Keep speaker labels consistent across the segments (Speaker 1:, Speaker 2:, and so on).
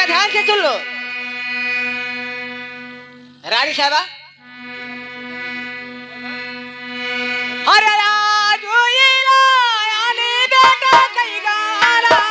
Speaker 1: बेटा ध्यान से सुन लो। रानी साहबा, अरे राजू ये लायानी बेटा कहीं गाला।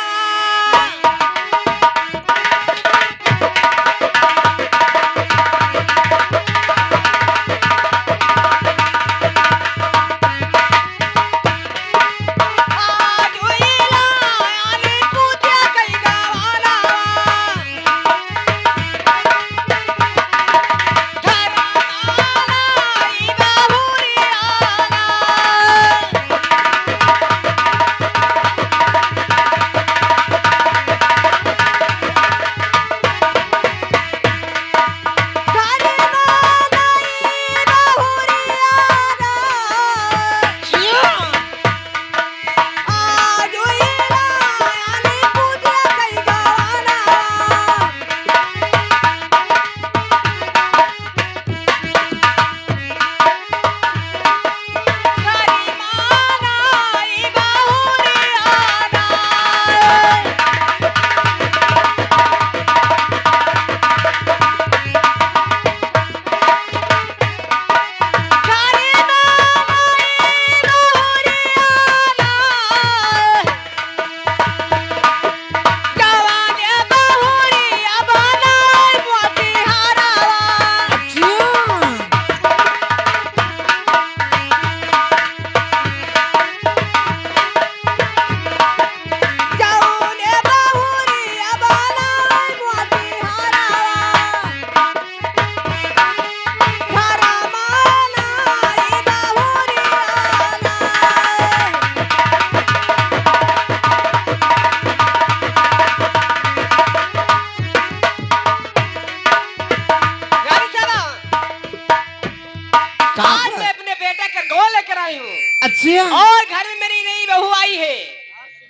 Speaker 2: अच्छा,
Speaker 1: और घर में मेरी नई बहू आई है,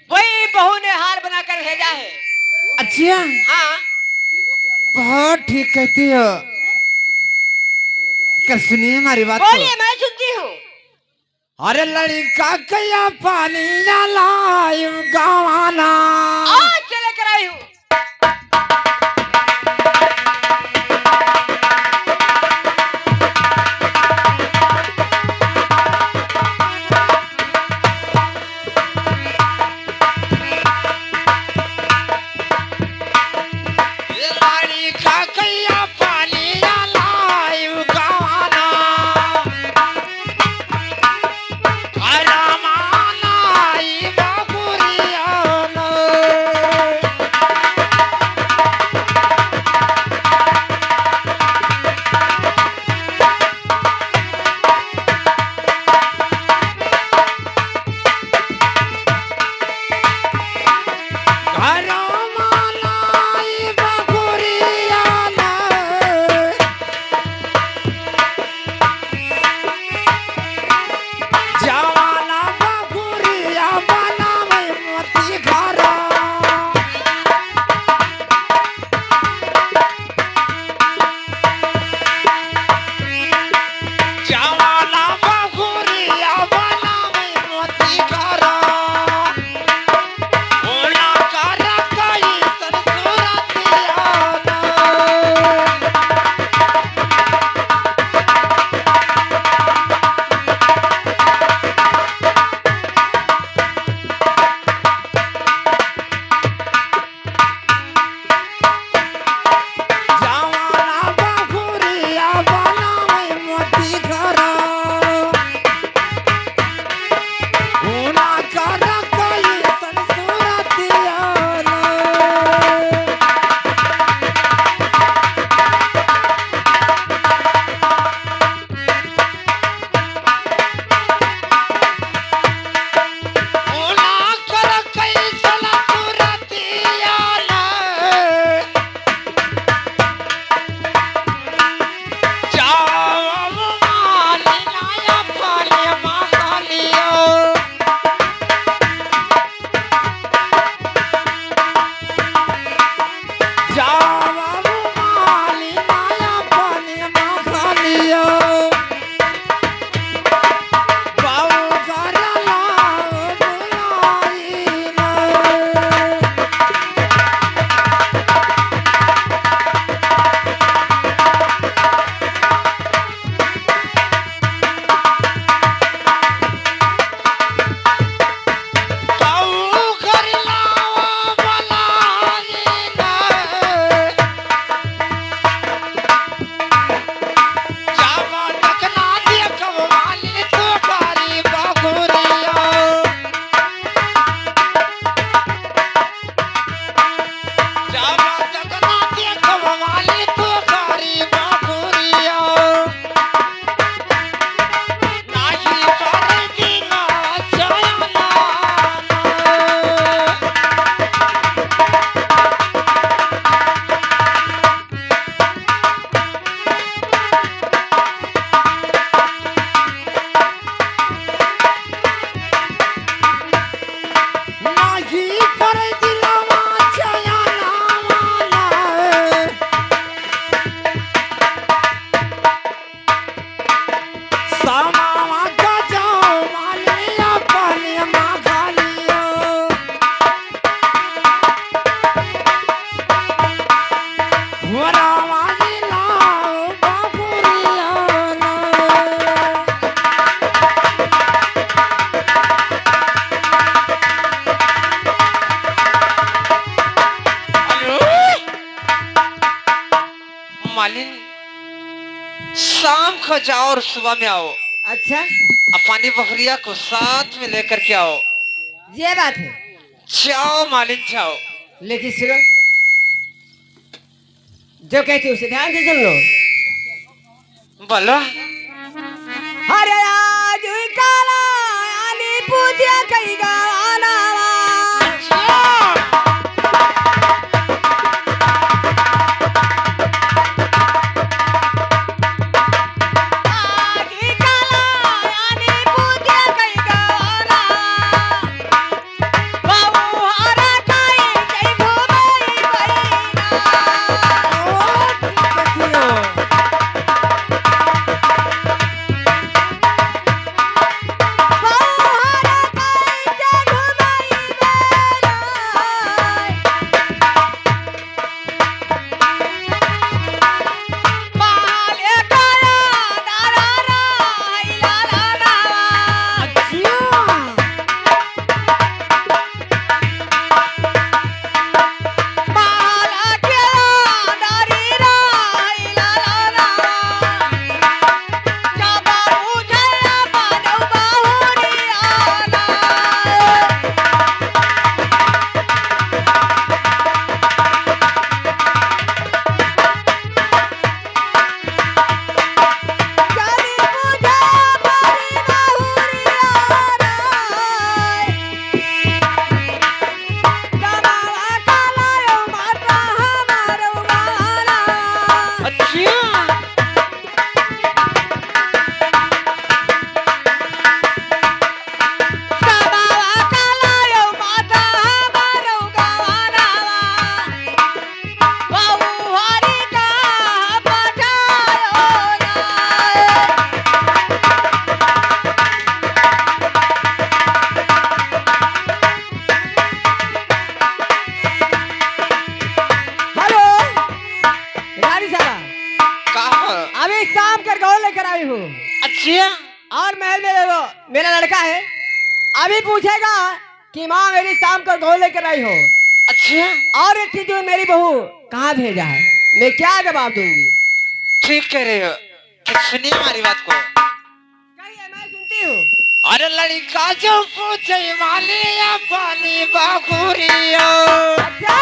Speaker 1: वही बहू ने हार बनाकर भेजा है।
Speaker 2: अच्छा,
Speaker 1: हाँ,
Speaker 2: बहुत ठीक कहती हो। कर सुनिए हमारी बात।
Speaker 1: बोलिए, मैं सुनती हूँ।
Speaker 2: अरे लड़का कया पानी लायू गवाना,
Speaker 1: आज चले कर आई हूँ।
Speaker 2: लड़का कया पानी लायू गवाना, अरे माना ई बाबुरिया न। मालिन शाम को जाओ और सुबह में आओ,
Speaker 1: अच्छा
Speaker 2: अपनी बकरिया को साथ में लेकर के आओ।
Speaker 1: ये बात है।
Speaker 2: जाओ मालिन जाओ।
Speaker 1: लेकिन सुनो, जो कहती हूँ उसे ध्यान से सुन लो।
Speaker 2: बोलो।
Speaker 1: अरे आज हुई काला आनी पूजा कई गाना
Speaker 2: अच्छा।
Speaker 1: और महल में वो मेरा लड़का है, अभी पूछेगा कि माँ मेरी शाम को गोल लेकर आई हो।
Speaker 2: अच्छा।
Speaker 1: और एक चीज, मेरी बहू कहाँ भेजा है, मैं क्या जवाब दूंगी?
Speaker 2: ठीक कह रहे हो। कि सुनिए हमारी बात को।
Speaker 1: कहिए, मैं सुनती हूँ।
Speaker 2: अरे लड़का जो पूछे मालिया पानी बाखुरिया।
Speaker 1: अच्छा।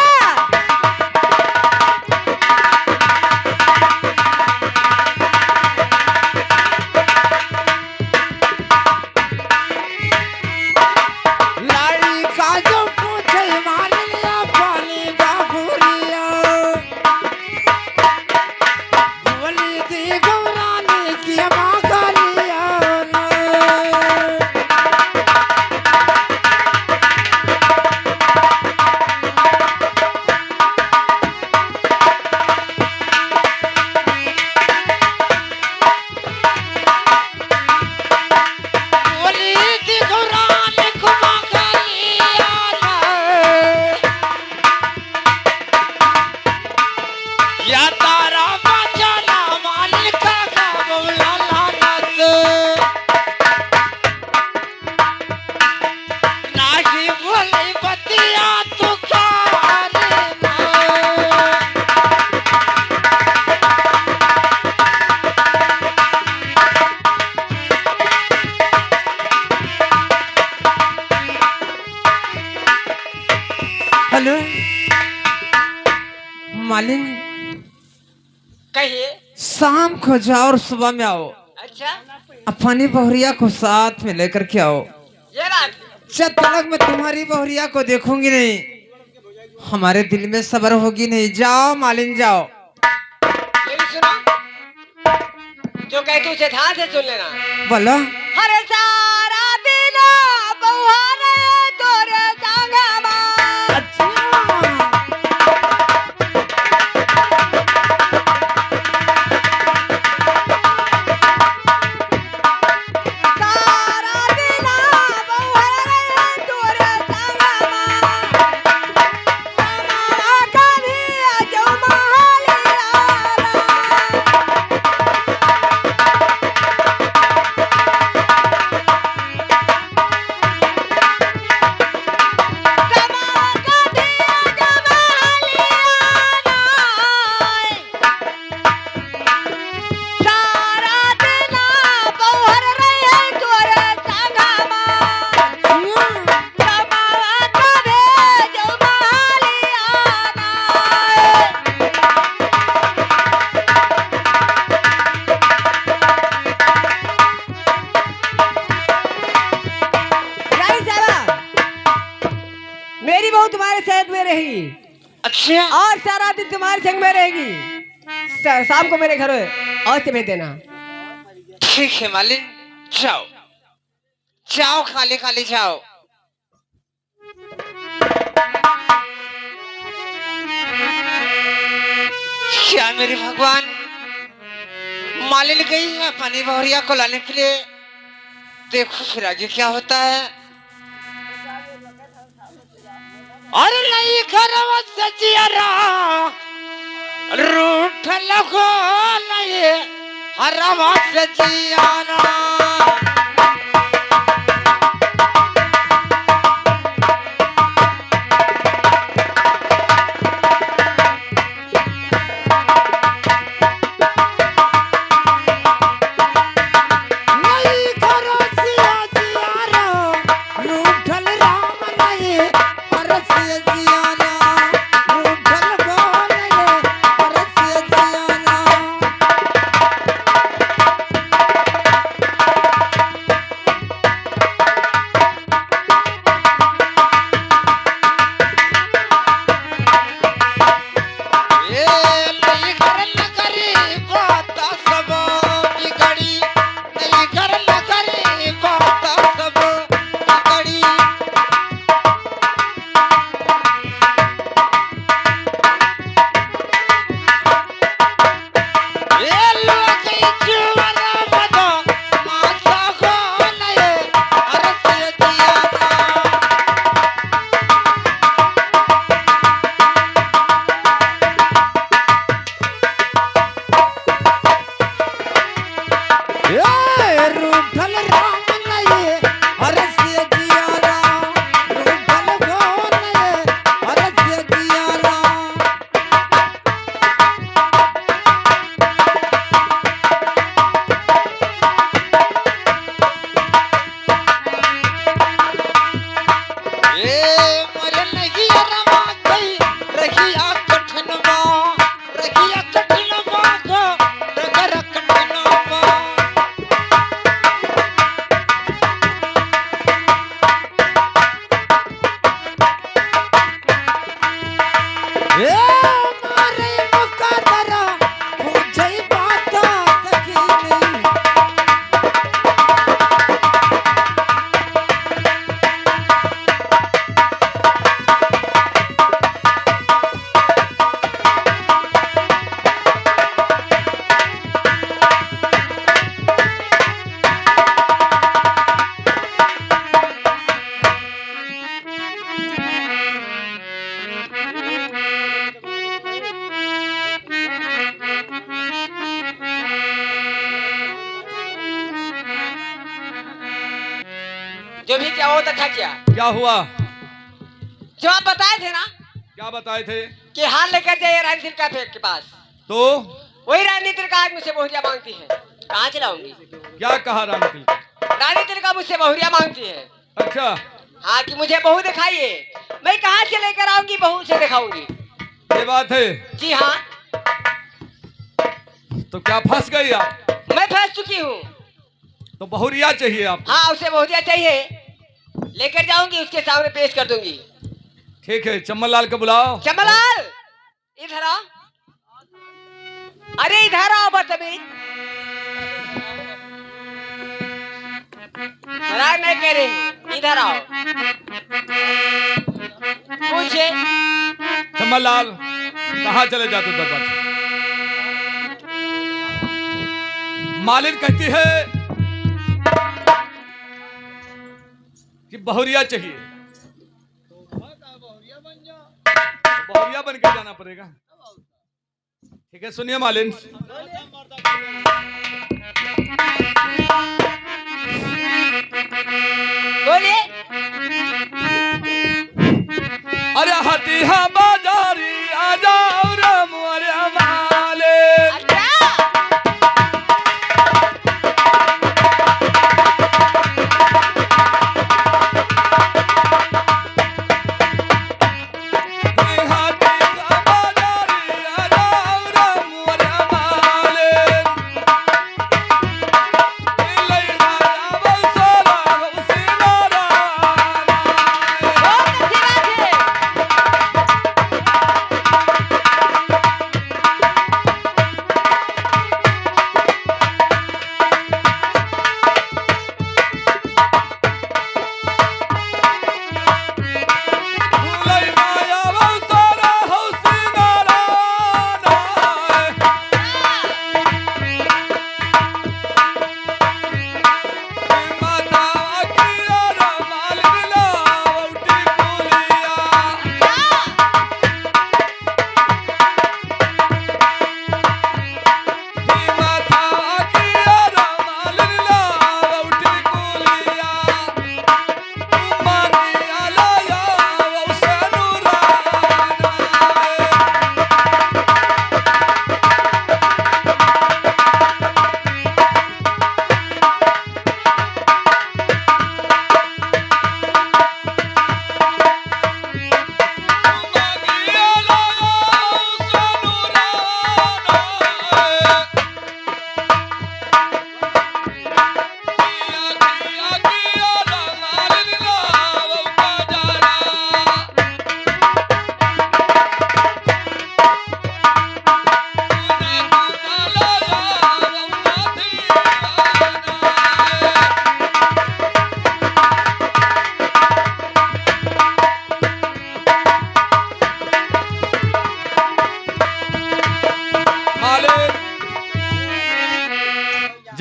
Speaker 2: हेलो मालिन,
Speaker 1: कहिए।
Speaker 2: शाम को जाओ और सुबह में आओ।
Speaker 1: अच्छा।
Speaker 2: अपनी बहुरिया को साथ में लेकर के आओ।
Speaker 1: ये बात।
Speaker 2: जब तक मैं तुम्हारी बहुरिया को देखूंगी नहीं, हमारे दिल में सब्र होगी नहीं। जाओ मालिन जाओ।
Speaker 1: मेरी सुनो, जो कहती उसे ध्यान से सुन लेना।
Speaker 2: बोलो।
Speaker 1: हरे सारा दिन बहुआ रे तोरे संगमा।
Speaker 2: अच्छा।
Speaker 1: सारा दिन बहुआ रे तोरे संगमा। समाला कभी जो मालिया। संग में रहेगी। शाम को मेरे घर अवश्य भेज देना।
Speaker 2: ठीक है मालिन, जाओ जाओ, खाली खाली जाओ। क्या मेरे भगवान, मालिन गई है अपनी बहुरिया को लाने के लिए। देखो फिर आगे क्या होता है। अरे नहीं खरवा सजियारा रूठ लगो नहीं हरवा सजियारा।
Speaker 1: जो भी क्या हुआ था क्या?
Speaker 3: क्या हुआ?
Speaker 1: जो आप बताए थे ना
Speaker 3: क्या बताए थे?
Speaker 1: कि हार लेकर जाइए रानी तिलका के पास,
Speaker 3: तो
Speaker 1: वही रानी तिलका आज मुझसे बहुरिया मांगती है। कहाँ चलाऊंगी?
Speaker 3: क्या कहा रानी तिलका?
Speaker 1: रानी तिलका मुझसे बहुरिया मांगती है।
Speaker 3: अच्छा,
Speaker 1: हाँ कि मुझे बहू दिखाइए। मैं कहाँ से लेकर आऊंगी, बहू से दिखाऊंगी।
Speaker 3: ये बात है?
Speaker 1: जी हाँ।
Speaker 3: तो क्या फंस गई आप?
Speaker 1: मैं फंस चुकी हूँ।
Speaker 3: तो बहुरिया चाहिए आप?
Speaker 1: हाँ, उसे बहुरिया चाहिए, लेकर जाऊंगी, उसके सामने पेश कर दूंगी।
Speaker 3: ठीक है, चम्मनलाल को बुलाओ।
Speaker 1: चम्मनलाल, इधर आओ। अरे इधर आओ बदतमीज। नाराज नहीं कह रही हूँ, इधर आओ। पूछे
Speaker 3: चम्मनलाल, कहाँ चले जाते हो दरबार से? मालिन कहती है कि बहुरिया चाहिए। बहुरिया बन के जाना पड़ेगा। ठीक है, सुनिए मालिन।
Speaker 1: बोलिए।
Speaker 3: अरे हटिया बाजारी आ जाओ रे मोरे मालिन।
Speaker 1: अच्छा, बहुत अच्छी बात है।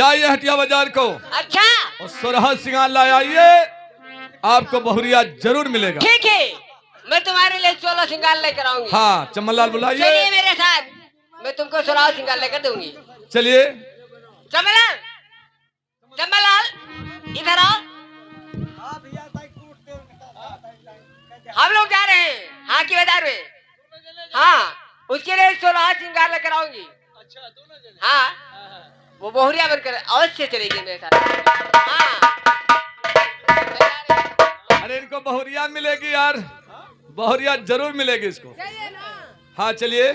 Speaker 3: जाइए हटिया बाजार को
Speaker 1: अच्छा
Speaker 3: और सोरह सिंगार ला आइए, आपको बहुरिया जरूर मिलेगा।
Speaker 1: ठीक है, मैं तुम्हारे लिए 16 श्रृंगार लेकर आऊंगी।
Speaker 3: हाँ चमनलाल
Speaker 1: चलिए
Speaker 3: बुलाइए।
Speaker 1: मेरे साथ, मैं तुमको 16 श्रृंगार लेकर दूंगी।
Speaker 3: चलिए
Speaker 1: चमनलाल, चमनलाल इधर आओ। हम लोग जा रहे हैं हाँ की बाजार में। हाँ उसके लिए 16 श्रृंगार लेकर आऊंगी। हाँ वो बहुरिया बनकर अवश्य चलेगी मेरे साथ। हाँ
Speaker 3: अरे इनको बहुरिया मिलेगी यार, बहुरिया जरूर मिलेगी इसको। हाँ चलिए।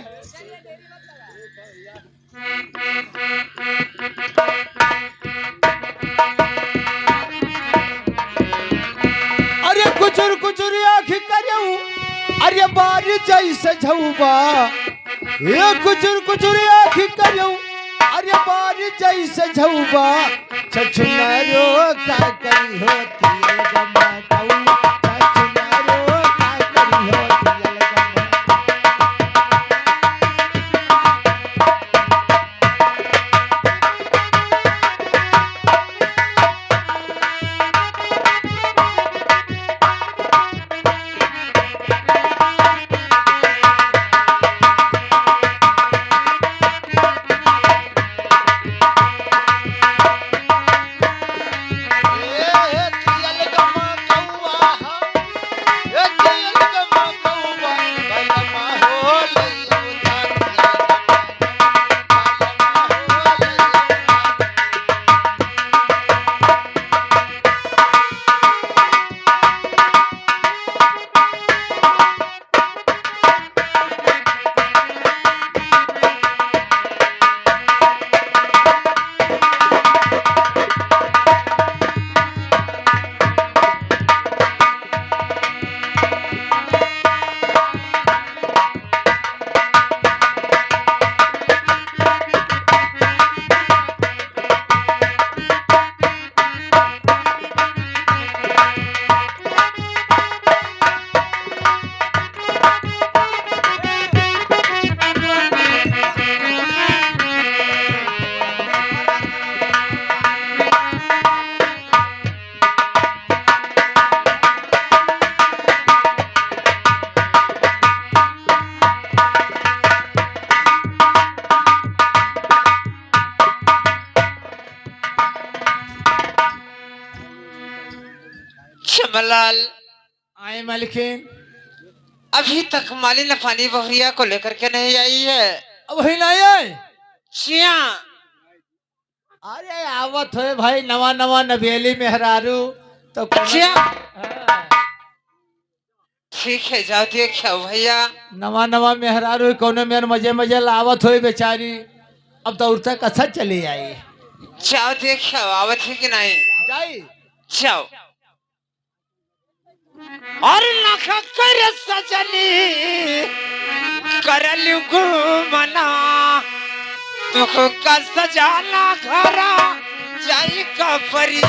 Speaker 4: अरे कुचुर कुचुर आँख करियो, अरे बारी जैसे झौबा। ये कुचुर कुचुर आँख करियो, अरे बारी जैसे झौबा। छछुनारो का करी होती अलगमा कऊ, छछुनारो का करी होती अलगमा।
Speaker 2: चमनलाल
Speaker 4: आए मालिकिन,
Speaker 2: अभी तक मालिन पानी बहुरिया को लेकर के नहीं आई है।
Speaker 4: अब ही नहीं आए।
Speaker 2: चिया
Speaker 4: अरे आवत है भाई, नवा नवा नवेली मेहरारू तो
Speaker 2: अच्छा।
Speaker 4: हाँ,
Speaker 2: ठीक है जाओ देखो भैया।
Speaker 4: नवा नवा मेहरारू कौन मेर मजे मजे लावत हो बेचारी। अब दौड़ तक अच्छा चली आई।
Speaker 2: जाओ देखो आवत है कि नहीं।
Speaker 4: जाई
Speaker 2: जाओ। और लख कर सजनी करलू घूमना, दुख का सजाना घरा जाई का परी।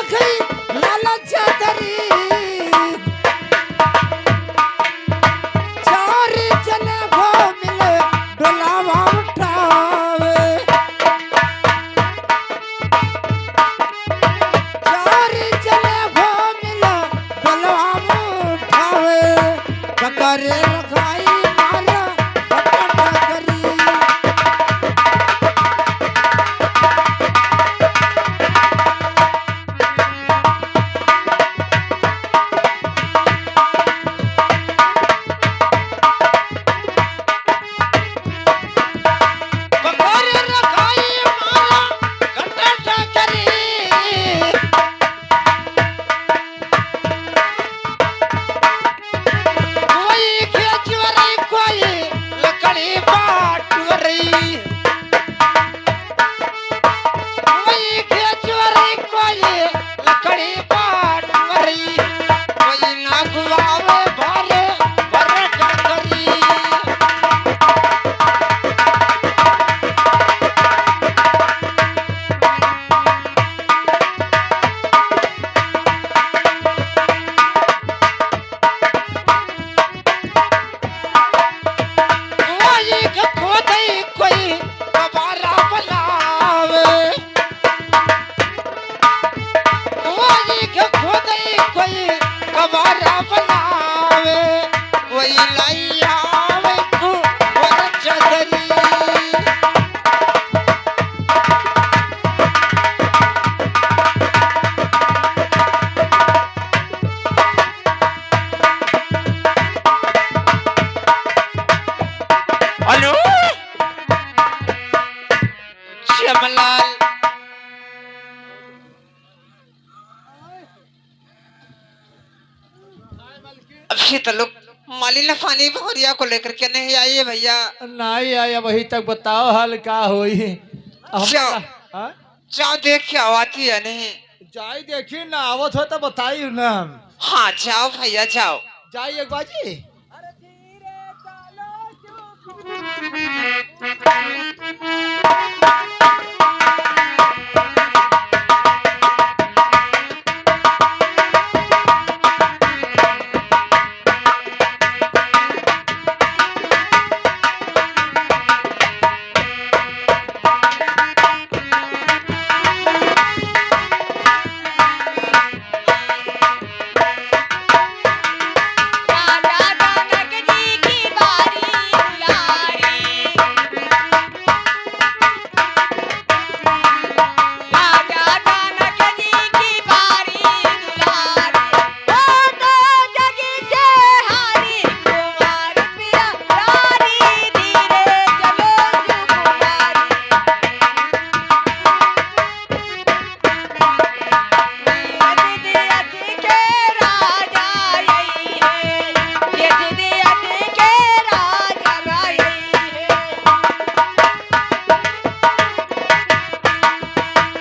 Speaker 4: रखी लालच धरी चारी चले भो मिले डोलावा उठावे चारी चले भो मिले डोलावा उठावे ककरे रखाई मारा बटन करी ककरे रखाई मारा बटन करी कोई खेचवरी कोई लकड़ी बाटवरी कोई खेचवरी कोई लकड़ी बाटवरी कोई नागवावे भारे भरे करी कोई खोदई कोई कबारा बनावे कोई खोदई कोई कबारा बनावे कोई लाई आवे को वर चदरी हेलो श्यामलाल अब शीतल माली ने पानी भौरिया को लेकर के नहीं आई है भैया
Speaker 5: नहीं आया वही तक बताओ हाल का होई
Speaker 2: जाओ
Speaker 5: हाँ?
Speaker 2: जाओ देख के आती है नहीं
Speaker 5: जाई देखी ना आवत हो तो बताई ना
Speaker 2: हाँ जाओ भैया जाओ
Speaker 5: जाई एक बाजी
Speaker 1: राजा जनक जी की बारी दुलारी राजा जनक जी की बारी दुलारी दोनों जगी से हारी कुमार पिया रानी धीरे चलो सुकुमारी दियत के राजा यही है ये दियत के राजा यही है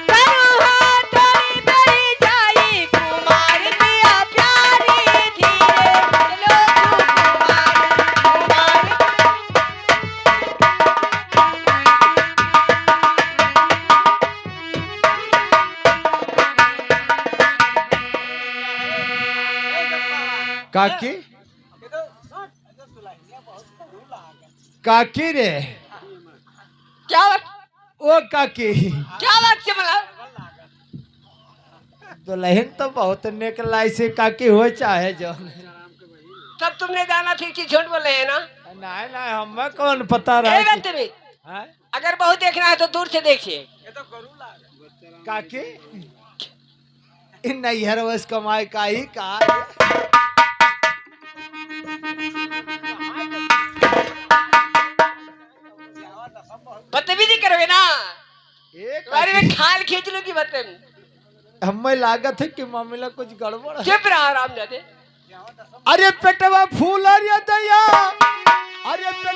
Speaker 1: करो हाथों मेरी जाई कुमार पिया प्यारी धीरे चलो कुमार
Speaker 5: काकी काकी रे
Speaker 1: क्या बात
Speaker 5: ओ काकी
Speaker 1: क्या बात से मतलब
Speaker 5: दुल्हन तो बहुत नेक लाई से काकी हो चाहे जो
Speaker 1: तब तुमने जाना फिर की झूठ बोले है ना
Speaker 5: नहीं नहीं हमें कौन पता
Speaker 1: ए
Speaker 5: रहा
Speaker 1: बंते में
Speaker 5: हाँ?
Speaker 1: अगर बहुत देखना है तो दूर से देखिए
Speaker 5: काकी इन नैहर वस कमाई का ही का
Speaker 1: बदतमीजी करोगे ना
Speaker 5: एक
Speaker 1: तुम्हारी में खाल खींच लूंगी बदतमीज
Speaker 5: हमें लागत है कि मामला कुछ गड़बड़ है
Speaker 1: चुप रहा आराम जाते
Speaker 5: अरे पेटवा फूल अरे दया अरे पेट